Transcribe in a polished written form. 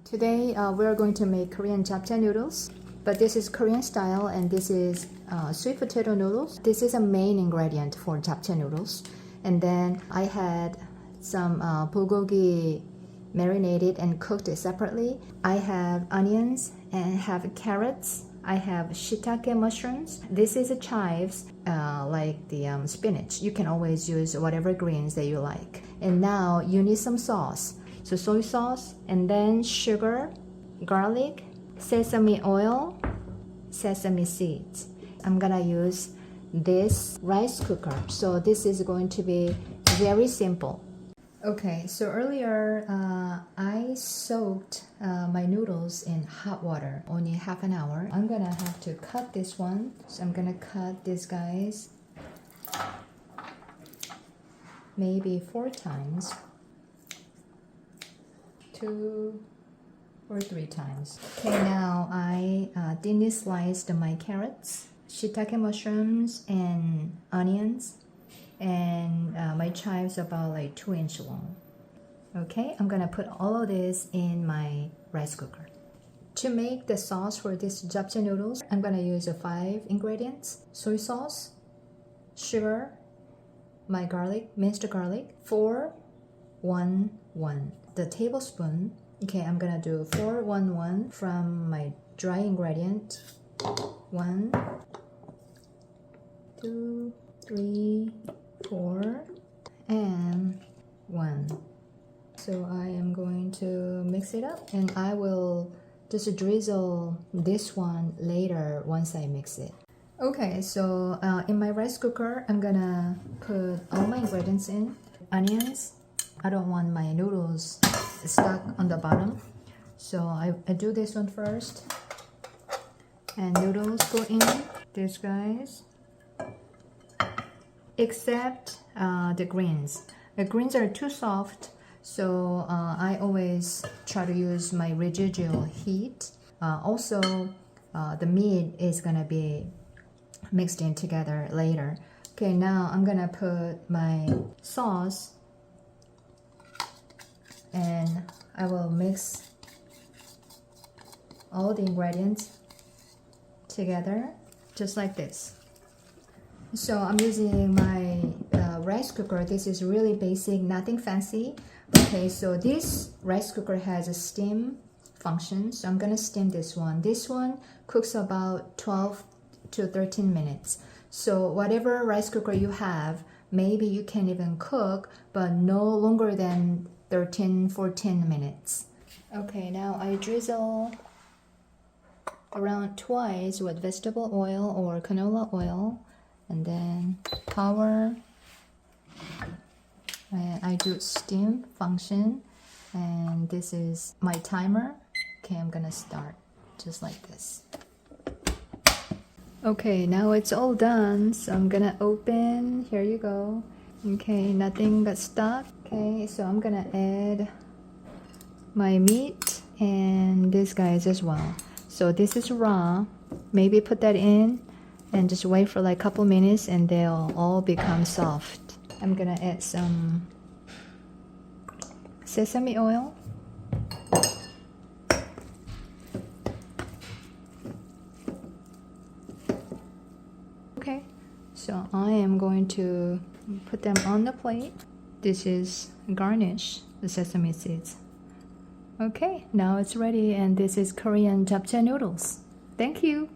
Today we're going to make Korean Japchae noodles, but this is Korean style and this is sweet potato noodles. This is a main ingredient for Japchae noodles. And then I had some bulgogi marinated and cooked separately. I have onions and have carrots. I have shiitake mushrooms. This is a chives, like the spinach. You can always use whatever greens that you like. And now you need some sauce. So soy sauce, and then sugar, garlic, sesame oil, sesame seeds. I'm gonna use this rice cooker. So this is going to be very simple. Okay, so earlier I soaked my noodles in hot water, only half an hour. I'm gonna have to cut this one. So I'm gonna cut these guys maybe 4 times. 2 or 3 times. Okay, now I thinly sliced my carrots, shiitake mushrooms, and onions, and my chives about like 2-inch long. Okay, I'm gonna put all of this in my rice cooker. To make the sauce for this japchae noodles, I'm gonna use 5 ingredients: soy sauce, sugar, my garlic, minced garlic, 4, 1, 1. The tablespoon. Okay, I'm gonna do 4, 1, 1 from my dry ingredient. 1, 2, 3, 4, and 1. So I am going to mix it up, and I will just drizzle this one later once I mix it. Okay, so in my rice cooker, I'm gonna put all my ingredients in. Onions. I don't want my noodles stuck on the bottom, so I do this one first. And noodles go in, these guys, except the greens. The greens are too soft, so I always try to use my residual heat. Also, the meat is gonna be mixed in together later. Okay, now I'm gonna put my sauce, and I will mix all the ingredients together just like this. So I'm using my rice cooker. This is really basic, nothing fancy. Okay, so this rice cooker has a steam function, so I'm gonna steam this one. This one cooks about 12 to 13 minutes. So whatever rice cooker you have, maybe you can even cook, but no longer than 13-14 minutes. Okay, now I drizzle around twice with vegetable oil or canola oil, and then power, and I do steam function, and this is my timer. Okay, I'm gonna start just like this. Okay, now it's all done, so I'm gonna open. Here you go. Okay, nothing got stuck. Okay, so I'm gonna add my meat and these guys as well. So this is raw. Maybe put that in and just wait for like a couple minutes and they'll all become soft. I'm gonna add some sesame oil. Okay, so I am going to put them on the plate. This is garnish, the sesame seeds. Okay, now it's ready, and this is Korean japchae noodles. Thank you.